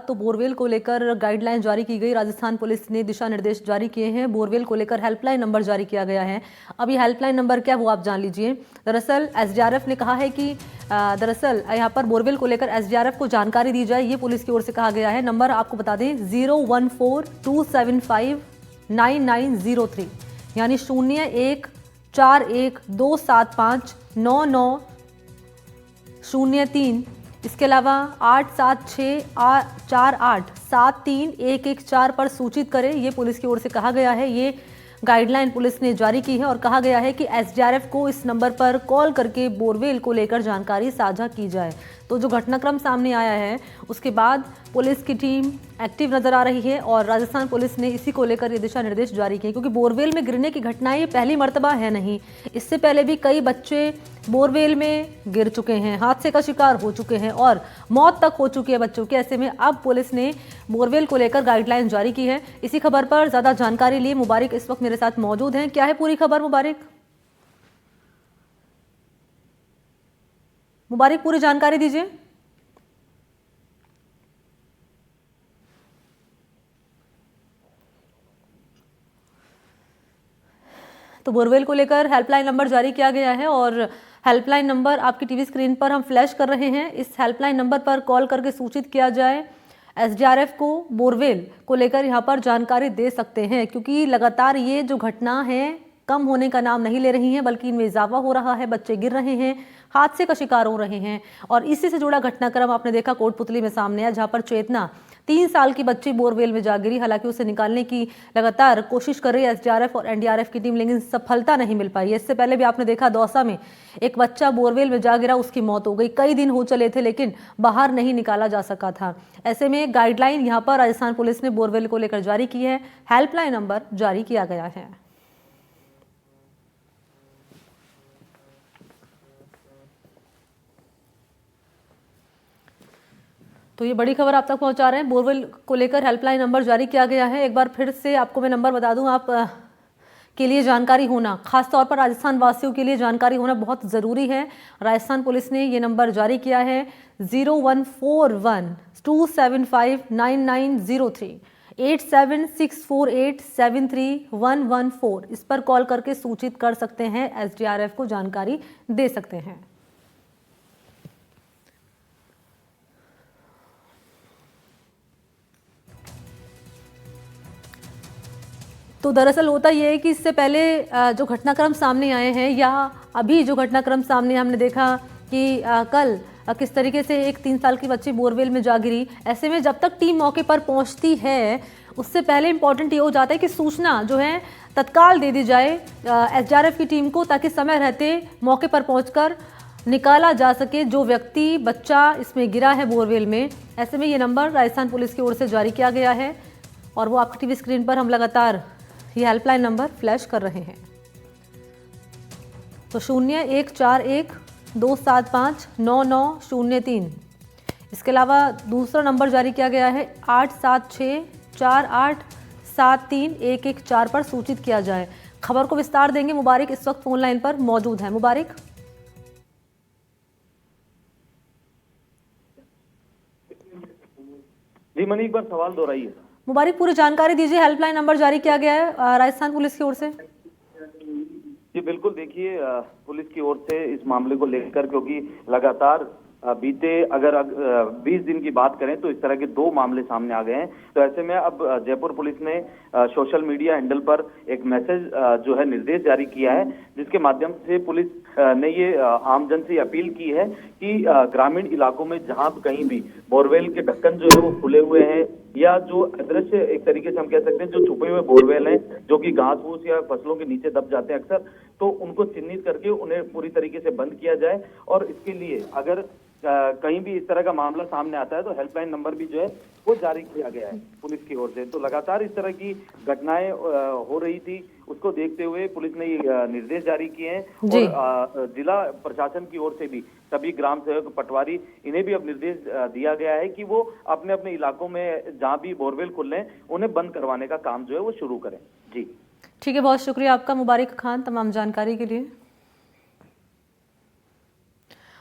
तो बोरवेल को लेकर गाइडलाइन जारी की गई। राजस्थान पुलिस ने दिशा निर्देश जारी किए हैं। बोरवेल को लेकर हेल्पलाइन नंबर जारी किया गया है। अब ये हेल्पलाइन नंबर क्या है वो आप जान लीजिए। दरअसल एसडीआरएफ ने कहा है कि दरअसल यहाँ पर बोरवेल को लेकर एसडीआरएफ को जानकारी दी जाए, ये पुलिस की ओर से कहा गया है। नंबर आपको बता दें 014-275-9903 यानी 0141-275-9903। इसके अलावा 8764873114 पर सूचित करें, ये पुलिस की ओर से कहा गया है। ये गाइडलाइन पुलिस ने जारी की है और कहा गया है कि एसडीआरएफ को इस नंबर पर कॉल करके बोरवेल को लेकर जानकारी साझा की जाए। तो जो घटनाक्रम सामने आया है उसके बाद पुलिस की टीम एक्टिव नजर आ रही है और राजस्थान पुलिस ने इसी को लेकर ये दिशा निर्देश जारी किए, क्योंकि बोरवेल में गिरने की घटनाएं ये पहली मर्तबा है नहीं। इससे पहले भी कई बच्चे बोरवेल में गिर चुके हैं, हादसे का शिकार हो चुके हैं और मौत तक हो चुकी है बच्चों की। ऐसे में अब पुलिस ने बोरवेल को लेकर गाइडलाइन जारी की है। इसी खबर पर ज्यादा जानकारी लिए मुबारिक इस वक्त मेरे साथ मौजूद हैं। क्या है पूरी खबर मुबारिक? मुबारिक पूरी जानकारी दीजिए। तो बोरवेल को लेकर हेल्पलाइन नंबर जारी किया गया है और हेल्पलाइन नंबर आपकी टीवी स्क्रीन पर हम फ्लैश कर रहे हैं। इस हेल्पलाइन नंबर पर कॉल करके सूचित किया जाए। एसडीआरएफ को बोरवेल को लेकर यहां पर जानकारी दे सकते हैं, क्योंकि लगातार ये जो घटना है कम होने का नाम नहीं ले रही हैं, बल्कि इनमें इजाफा हो रहा है। बच्चे गिर रहे हैं, हादसे का शिकार हो रहे हैं और इसी से जुड़ा घटनाक्रम आपने देखा कोटपुतली में सामने आया, जहां पर चेतना 3 साल की बच्ची बोरवेल में जा गिरी। हालांकि उसे निकालने की लगातार कोशिश कर रही है एसडीआरएफ और एनडीआरएफ की टीम, लेकिन सफलता नहीं मिल पाई है। इससे पहले भी आपने देखा दौसा में एक बच्चा बोरवेल में जा गिरा, उसकी मौत हो गई। कई दिन हो चले थे लेकिन बाहर नहीं निकाला जा सका था। ऐसे में गाइडलाइन यहाँ पर राजस्थान पुलिस ने बोरवेल को लेकर जारी की है। हेल्पलाइन नंबर जारी किया गया है। तो ये बड़ी खबर आप तक पहुंचा रहे हैं। बोरवेल को लेकर हेल्पलाइन नंबर जारी किया गया है। एक बार फिर से आपको मैं नंबर बता दूं, आप के लिए जानकारी होना, खासतौर पर राजस्थान वासियों के लिए जानकारी होना बहुत ज़रूरी है। राजस्थान पुलिस ने ये नंबर जारी किया है 01412759903 8764873114। इस पर कॉल करके सूचित कर सकते हैं, एसडीआरएफ को जानकारी दे सकते हैं। तो दरअसल होता यह है कि इससे पहले जो घटनाक्रम सामने आए हैं या अभी जो घटनाक्रम सामने हमने देखा कि कल किस तरीके से एक 3 साल की बच्ची बोरवेल में जा गिरी। ऐसे में जब तक टीम मौके पर पहुंचती है उससे पहले इंपॉर्टेंट ये हो जाता है कि सूचना जो है तत्काल दे दी जाए एसडीआरएफ की टीम को, ताकि समय रहते मौके पर पहुंचकर निकाला जा सके जो व्यक्ति, बच्चा इसमें गिरा है बोरवेल में। ऐसे में ये नंबर राजस्थान पुलिस की ओर से जारी किया गया है और वो आपकी टीवी स्क्रीन पर हम लगातार ये हेल्पलाइन नंबर फ्लैश कर रहे हैं। तो 0141-275-9903। इसके अलावा दूसरा नंबर जारी किया गया है 8764873114 पर सूचित किया जाए। खबर को विस्तार देंगे, मुबारिक इस वक्त फोन लाइन पर मौजूद है। मुबारिक, जी मनी, एक बार सवाल दोहराइए। मुबारिक पूरी जानकारी दीजिए। हेल्पलाइन नंबर जारी किया गया है राजस्थान पुलिस की ओर से। जी बिल्कुल, देखिए पुलिस की ओर से इस मामले को लेकर, क्योंकि लगातार बीते अगर 20 दिन की बात करें तो इस तरह के 2 मामले सामने आ गए हैं। तो ऐसे में अब जयपुर पुलिस ने सोशल मीडिया हैंडल पर एक मैसेज जो है निर्देश जारी किया है, जिसके माध्यम से पुलिस ने ये आमजन से अपील की है कि ग्रामीण इलाकों में जहां कहीं भी बोरवेल के ढक्कन जो है वो खुले हुए हैं या जो अदृश्य एक तरीके से हम कह सकते हैं जो छुपे हुए बोरवेल हैं जो कि घास फूस या फसलों के नीचे दब जाते हैं अक्सर, तो उनको चिन्हित करके उन्हें पूरी तरीके से बंद किया जाए। और इसके लिए अगर कहीं भी इस तरह का मामला सामने आता है तो हेल्पलाइन नंबर भी जो है वो जारी किया गया है पुलिस की ओर से। तो लगातार इस तरह की घटनाएं हो रही थी, उसको देखते हुए पुलिस ने ये निर्देश जारी किए हैं और जिला प्रशासन की ओर से भी सभी ग्राम सेवक, पटवारी, इन्हें भी अब निर्देश दिया गया है कि वो अपने अपने इलाकों में जहां भी बोरवेल खुल रहे हैं उन्हें बंद करवाने का काम जो है वो शुरू करें। जी ठीक है, बहुत शुक्रिया आपका मुबारिक खान तमाम जानकारी के लिए।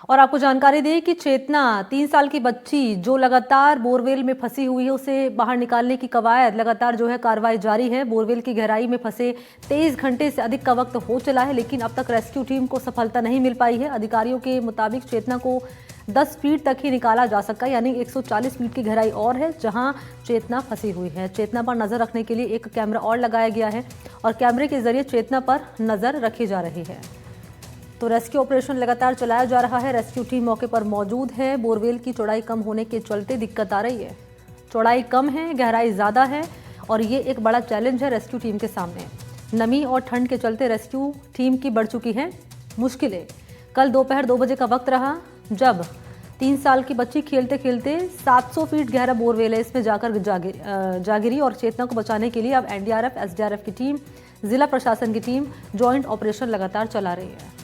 और आपको जानकारी दें कि चेतना 3 साल की बच्ची जो लगातार बोरवेल में फंसी हुई है, उसे बाहर निकालने की कवायद लगातार जो है कार्रवाई जारी है। बोरवेल की गहराई में फंसे 23 घंटे से अधिक का वक्त हो चला है, लेकिन अब तक रेस्क्यू टीम को सफलता नहीं मिल पाई है। अधिकारियों के मुताबिक चेतना को 10 फीट तक ही निकाला जा सका, यानी 140 फीट की गहराई और है जहां चेतना फंसी हुई है। चेतना पर नजर रखने के लिए एक कैमरा और लगाया गया है और कैमरे के जरिए चेतना पर नजर रखी जा रही है। तो रेस्क्यू ऑपरेशन लगातार चलाया जा रहा है। रेस्क्यू टीम मौके पर मौजूद है। बोरवेल की चौड़ाई कम होने के चलते दिक्कत आ रही है। चौड़ाई कम है, गहराई ज़्यादा है और ये एक बड़ा चैलेंज है रेस्क्यू टीम के सामने। नमी और ठंड के चलते रेस्क्यू टीम की बढ़ चुकी है मुश्किलें। कल दोपहर 2 बजे का वक्त रहा जब 3 साल की बच्ची खेलते खेलते 700 फीट गहरा बोरवेल है, इसमें जाकर जा गिरी और चेतना को बचाने के लिए अब एनडीआरएफ, एसडीआरएफ की टीम, जिला प्रशासन की टीम ज्वाइंट ऑपरेशन लगातार चला रही है।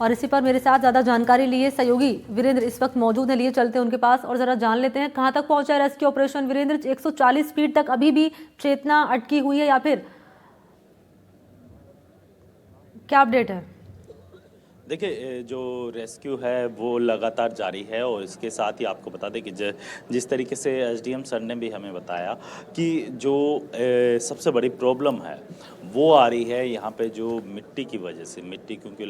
और इसी पर मेरे साथ ज्यादा जानकारी लिए सहयोगी वीरेंद्र इस वक्त मौजूद है। लिए चलते हैं उनके पास और जरा जान लेते हैं कहां तक पहुंचा है रेस्क्यू ऑपरेशन। वीरेंद्र, 140 फीट तक अभी भी चेतना अटकी हुई है या फिर क्या अपडेट है? देखिए, जो रेस्क्यू है वो लगातार जारी है और इसके साथ ही आपको बता दें कि जिस तरीके से एसडीएम सर ने भी हमें बताया कि जो सबसे बड़ी प्रॉब्लम है वो आ रही है यहाँ पे जो मिट्टी की वजह से। मिट्टी क्योंकि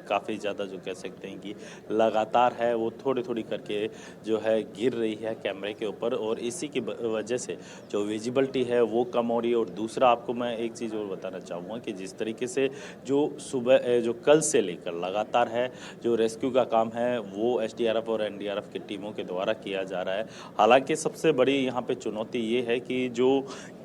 काफ़ी ज़्यादा जो कह सकते हैं कि लगातार है वो थोड़ी थोड़ी करके जो है गिर रही है कैमरे के ऊपर और इसी की वजह से जो विजिबिलिटी है वो कम हो रही है। और दूसरा आपको मैं एक चीज़ और बताना चाहूँगा कि जिस तरीके से जो सुबह जो कल से लेकर लगातार है जो रेस्क्यू का काम है वो एसडीआरएफ और एनडीआरएफ की टीमों के द्वारा किया जा रहा है। हालांकि सबसे बड़ी यहाँ पे चुनौती ये है कि जो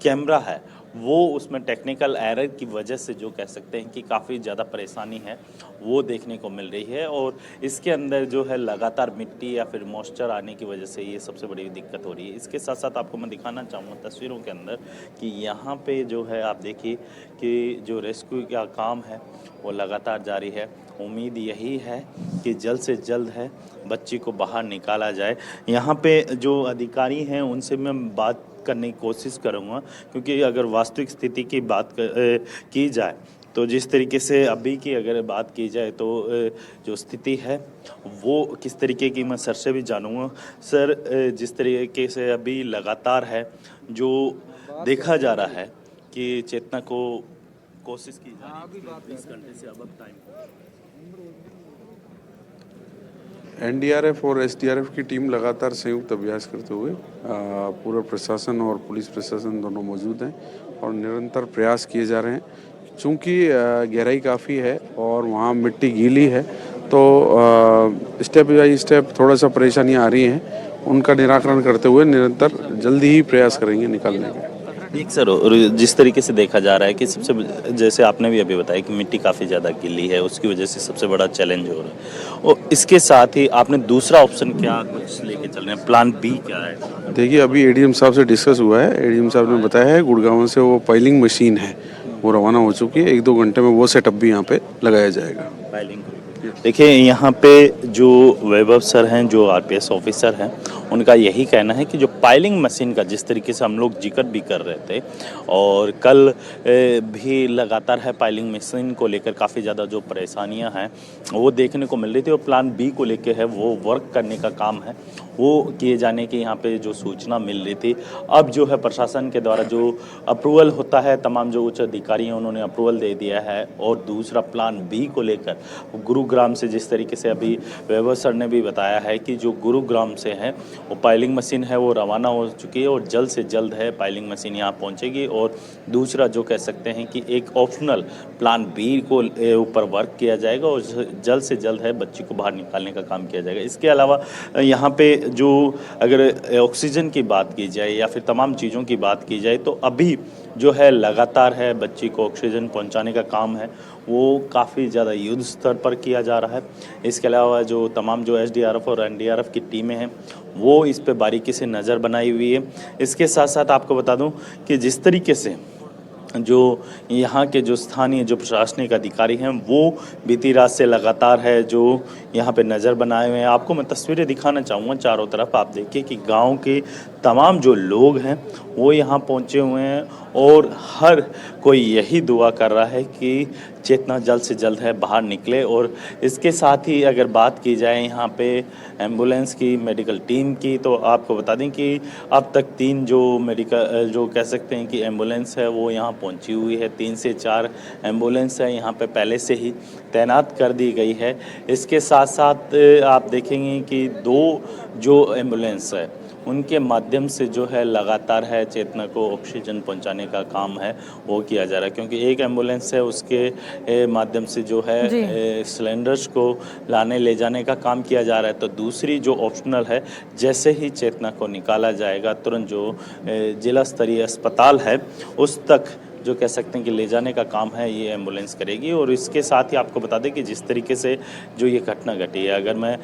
कैमरा है वो उसमें टेक्निकल एरर की वजह से जो कह सकते हैं कि काफ़ी ज़्यादा परेशानी है वो देखने को मिल रही है और इसके अंदर जो है लगातार मिट्टी या फिर मॉइस्चर आने की वजह से ये सबसे बड़ी दिक्कत हो रही है। इसके साथ साथ आपको मैं दिखाना चाहूँगा तस्वीरों के अंदर कि यहाँ पे जो है आप देखिए कि जो रेस्क्यू का काम है वो लगातार जारी है। उम्मीद यही है कि जल्द से जल्द है बच्ची को बाहर निकाला जाए। यहाँ पे जो अधिकारी हैं उनसे मैं बात करने की कोशिश करूँगा क्योंकि अगर वास्तविक स्थिति की बात की जाए तो जिस तरीके से अभी की अगर बात की जाए तो जो स्थिति है वो किस तरीके की मैं सर से भी जानूँगा। सर, जिस तरीके से अभी लगातार है जो देखा जा रहा है कि चेतना को कोशिश की जा रही है 20 घंटे से अब टाइम एनडीआरएफ और एसडीआरएफ की टीम लगातार संयुक्त अभ्यास करते हुए पूरा प्रशासन और पुलिस प्रशासन दोनों मौजूद हैं और निरंतर प्रयास किए जा रहे हैं। चूँकि गहराई काफ़ी है और वहाँ मिट्टी गीली है तो स्टेप बाई स्टेप थोड़ा सा परेशानियाँ आ रही हैं, उनका निराकरण करते हुए निरंतर जल्दी ही प्रयास करेंगे निकालने के। एक सर, और जिस तरीके से देखा जा रहा है कि सबसे जैसे आपने भी अभी बताया कि मिट्टी काफ़ी ज़्यादा गीली है, उसकी वजह से सबसे बड़ा चैलेंज हो रहा है और इसके साथ ही आपने दूसरा ऑप्शन क्या कुछ लेके चल रहे हैं, प्लान बी क्या है? देखिए, अभी एडीएम साहब से डिस्कस हुआ है। एडीएम साहब ने बताया है गुड़गांव से वो पाइलिंग मशीन है वो रवाना हो चुकी है। 1-2 घंटे में वो सेटअप भी यहाँ पे लगाया जाएगा। फाइलिंग देखिए, यहाँ पे जो वैभव सर हैं जो आरपीएस ऑफिसर हैं उनका यही कहना है कि जो पाइलिंग मशीन का जिस तरीके से हम लोग जिक्र भी कर रहे थे और कल भी लगातार है पाइलिंग मशीन को लेकर काफ़ी ज़्यादा जो परेशानियां हैं वो देखने को मिल रही थी और प्लान बी को लेकर है वो वर्क करने का काम है वो किए जाने की यहाँ पे जो सूचना मिल रही थी। अब जो है प्रशासन के द्वारा जो अप्रूवल होता है तमाम जो उच्च अधिकारी हैं उन्होंने अप्रूवल दे दिया है और दूसरा प्लान बी को लेकर गुरुग्राम से जिस तरीके से अभी वैभव सर ने भी बताया है कि जो गुरुग्राम से है वो पाइलिंग मशीन है वो रवाना हो चुकी है और जल्द से जल्द है पाइलिंग मशीन यहाँ पहुँचेगी और दूसरा जो कह सकते हैं कि एक ऑप्शनल प्लान बी को ऊपर वर्क किया जाएगा और जल्द से जल्द है बच्ची को बाहर निकालने का काम किया जाएगा। इसके अलावा यहाँ पे जो अगर ऑक्सीजन की बात की जाए या फिर तमाम चीज़ों की बात की जाए तो अभी जो है लगातार है बच्ची को ऑक्सीजन पहुंचाने का काम है वो काफ़ी ज़्यादा युद्ध स्तर पर किया जा रहा है। इसके अलावा जो तमाम जो एसडीआरएफ और एनडीआरएफ की टीमें हैं वो इस पे बारीकी से नज़र बनाई हुई है। इसके साथ साथ आपको बता दूं कि जिस तरीके से जो यहाँ के जो स्थानीय जो प्रशासनिक अधिकारी हैं वो बीती रात से लगातार है जो यहाँ पे नज़र बनाए हुए हैं। आपको मैं तस्वीरें दिखाना चाहूँगा चारों तरफ। आप देखिए कि गांव के तमाम जो लोग हैं वो यहाँ पहुँचे हुए हैं और हर कोई यही दुआ कर रहा है कि चेतना जल्द से जल्द है बाहर निकले। और इसके साथ ही अगर बात की जाए यहाँ पे एम्बुलेंस की, मेडिकल टीम की, तो आपको बता दें कि अब तक 3 जो कह सकते हैं कि एम्बुलेंस है वो यहाँ पहुँची हुई है। 3 से 4 एम्बुलेंस है यहाँ पे पहले से ही तैनात कर दी गई है। इसके साथ साथ आप देखेंगे कि 2 जो एम्बुलेंस है उनके माध्यम से जो है लगातार है चेतना को ऑक्सीजन पहुंचाने का काम है वो किया जा रहा है, क्योंकि एक एम्बुलेंस है उसके माध्यम से जो है सिलेंडर्स को लाने ले जाने का काम किया जा रहा है। तो दूसरी जो ऑप्शनल है, जैसे ही चेतना को निकाला जाएगा तुरंत जो जिला स्तरीय अस्पताल है उस तक जो कह सकते हैं कि ले जाने का काम है ये एम्बुलेंस करेगी। और इसके साथ ही आपको बता दें कि जिस तरीके से जो ये घटना घटी है, अगर मैं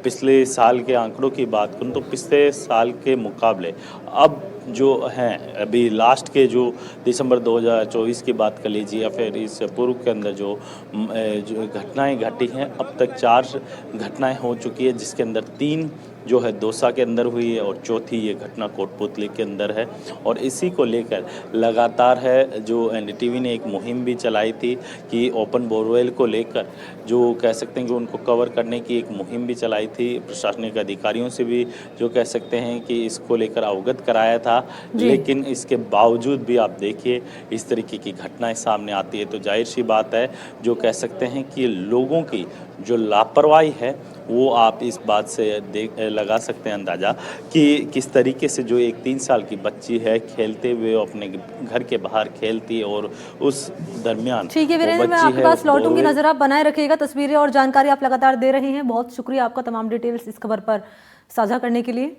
पिछले साल के आंकड़ों की बात करूं तो पिछले साल के मुकाबले अब जो हैं अभी लास्ट के जो दिसंबर 2024 की बात कर लीजिए या फिर इस पूर्व के अंदर जो घटनाएं घटी हैं, अब तक 4 घटनाएं हो चुकी है, जिसके अंदर 3 जो है दौसा के अंदर हुई है और चौथी ये घटना कोटपुतली के अंदर है। और इसी को लेकर लगातार है जो एनडीटीवी ने एक मुहिम भी चलाई थी कि ओपन बोरवेल को लेकर जो कह सकते हैं कि उनको कवर करने की एक मुहिम भी चलाई थी। प्रशासनिक अधिकारियों से भी जो कह सकते हैं कि इसको लेकर अवगत कराया था, लेकिन इसके बावजूद भी आप देखिए इस तरीके की घटनाएं सामने आती है तो जाहिर सी बात है जो कह सकते हैं कि लोगों की जो लापरवाही है वो आप इस बात से लगा सकते हैं अंदाज़ा कि किस तरीके से जो एक 3 साल की बच्ची है खेलते हुए अपने घर के बाहर खेलती है और उस दरमियान ठीक है वीरेंद्र, मैं आपके पास लौटूंगी, नजर आप बनाए रखिएगा। तस्वीरें और जानकारी आप लगातार दे रहे हैं, बहुत शुक्रिया आपका तमाम डिटेल्स इस खबर पर साझा करने के लिए।